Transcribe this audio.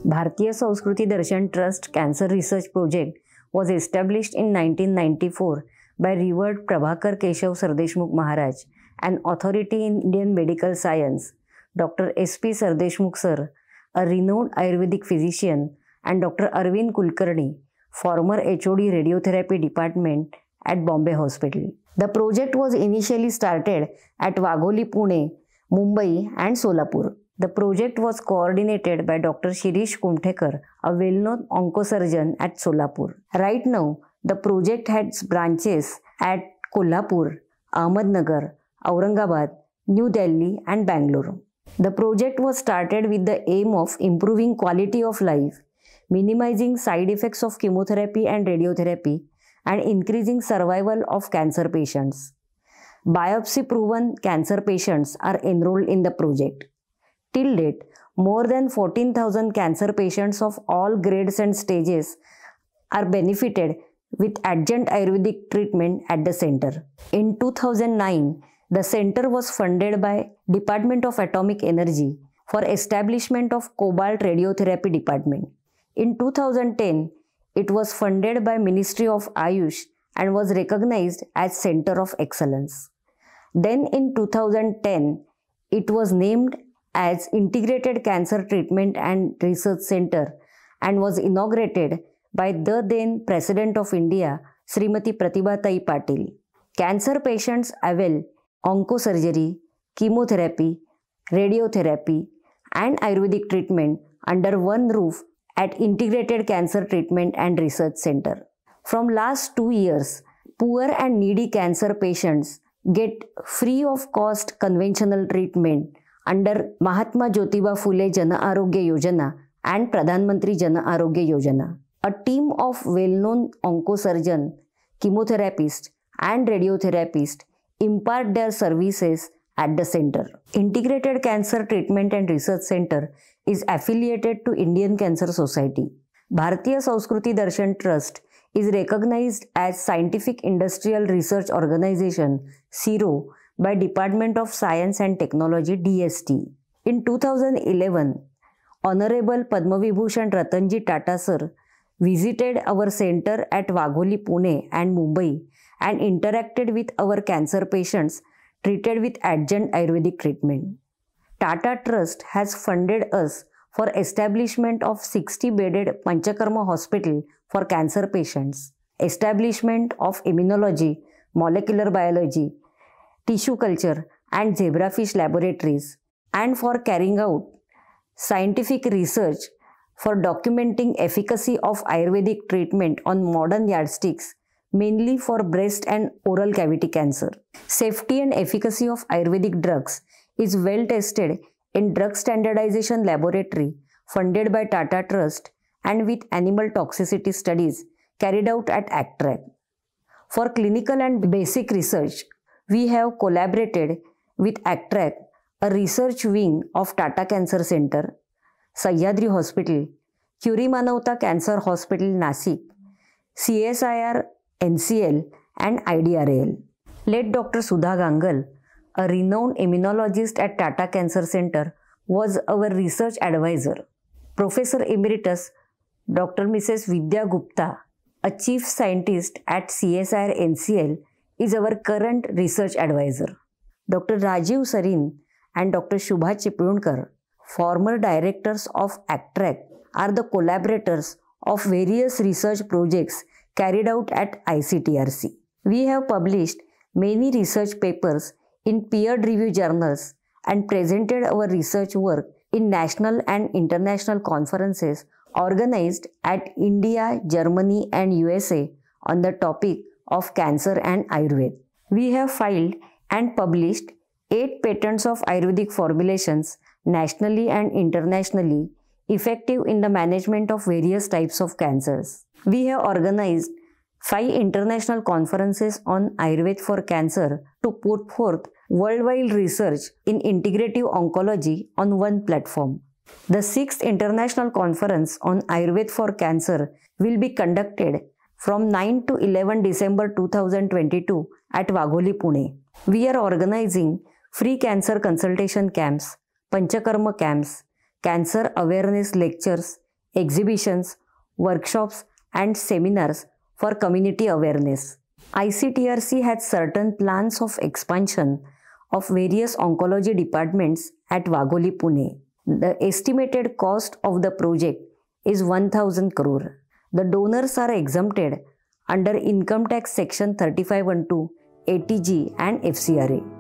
Bharatiya Sanskriti Darshan Trust Cancer Research Project was established in 1994 by Revered Prabhakar Keshav Sardeshmukh Maharaj, an authority in Indian medical science, Dr. S.P. Sardeshmukh Sir, a renowned Ayurvedic physician, and Dr. Arvind Kulkarni, former HOD Radiotherapy Department at Bombay Hospital. The project was initially started at Wagholi, Pune, Mumbai and Solapur. The project was coordinated by Dr. Shirish Kumthekar, a well-known oncosurgeon at Solapur. Right now, the project has branches at Kolhapur, Ahmednagar, Aurangabad, New Delhi and Bangalore. The project was started with the aim of improving quality of life, minimizing side effects of chemotherapy and radiotherapy, and increasing survival of cancer patients. Biopsy-proven cancer patients are enrolled in the project. Till date, more than 14,000 cancer patients of all grades and stages are benefited with adjunct Ayurvedic treatment at the center. In 2009, the center was funded by Department of Atomic Energy for establishment of Cobalt Radiotherapy Department. In 2010, it was funded by Ministry of Ayush and was recognized as Center of Excellence. Then in 2010, it was named as Integrated Cancer Treatment and Research Center and was inaugurated by the then President of India, Srimati Pratibha Tai Patil. Cancer patients avail oncosurgery, chemotherapy, radiotherapy and Ayurvedic treatment under one roof at Integrated Cancer Treatment and Research Center. From last 2 years, poor and needy cancer patients get free of cost conventional treatment under Mahatma Jyotiba Phule Jana Arogya Yojana and Pradhan Mantri Jana Arogya Yojana. A team of well-known oncosurgeon, chemotherapist and radiotherapist impart their services at the center. Integrated Cancer Treatment and Research Center is affiliated to Indian Cancer Society. Bharatiya Sanskriti Darshan Trust is recognized as Scientific Industrial Research Organization (CIRO) by Department of Science and Technology (DST). In 2011, Honorable Padma Vibhushan Ratanji Tata Sir visited our center at Wagholi, Pune and Mumbai and interacted with our cancer patients treated with adjunct Ayurvedic treatment. Tata Trust has funded us for establishment of 60-bedded Panchakarma Hospital for cancer patients, establishment of immunology, molecular biology, tissue culture and zebrafish laboratories, and for carrying out scientific research for documenting efficacy of Ayurvedic treatment on modern yardsticks, mainly for breast and oral cavity cancer. Safety and efficacy of Ayurvedic drugs is well tested in Drug Standardization Laboratory funded by Tata Trust and with animal toxicity studies carried out at ACTRAC. For clinical and basic research, we have collaborated with ACTRAC, a research wing of Tata Cancer Center, Sahyadri Hospital, Curie Manavta Cancer Hospital, Nasik, CSIR, NCL and IDRAL. Late Dr. Sudha Gangal, a renowned immunologist at Tata Cancer Center, was our research advisor. Professor Emeritus Dr. Mrs. Vidya Gupta, a chief scientist at CSIR NCL, is our current research advisor. Dr. Rajiv Sarin and Dr. Shubha Chiplunker, former directors of ACTRAC, are the collaborators of various research projects carried out at ICTRC. We have published many research papers in peer-reviewed journals and presented our research work in national and international conferences organized at India, Germany and USA on the topic of cancer and Ayurveda. We have filed and published 8 patents of Ayurvedic formulations nationally and internationally effective in the management of various types of cancers. We have organized 5 international conferences on Ayurveda for cancer to put forth worldwide research in integrative oncology on one platform. The 6th International Conference on Ayurveda for Cancer will be conducted from 9 to 11 December 2022 at Wagholi, Pune. We are organizing free cancer consultation camps, Panchakarma camps, cancer awareness lectures, exhibitions, workshops, and seminars for community awareness. ICTRC had certain plans of expansion of various oncology departments at Wagholi, Pune. The estimated cost of the project is 1000 crore. The donors are exempted under Income Tax Section 3512, ATG and FCRA.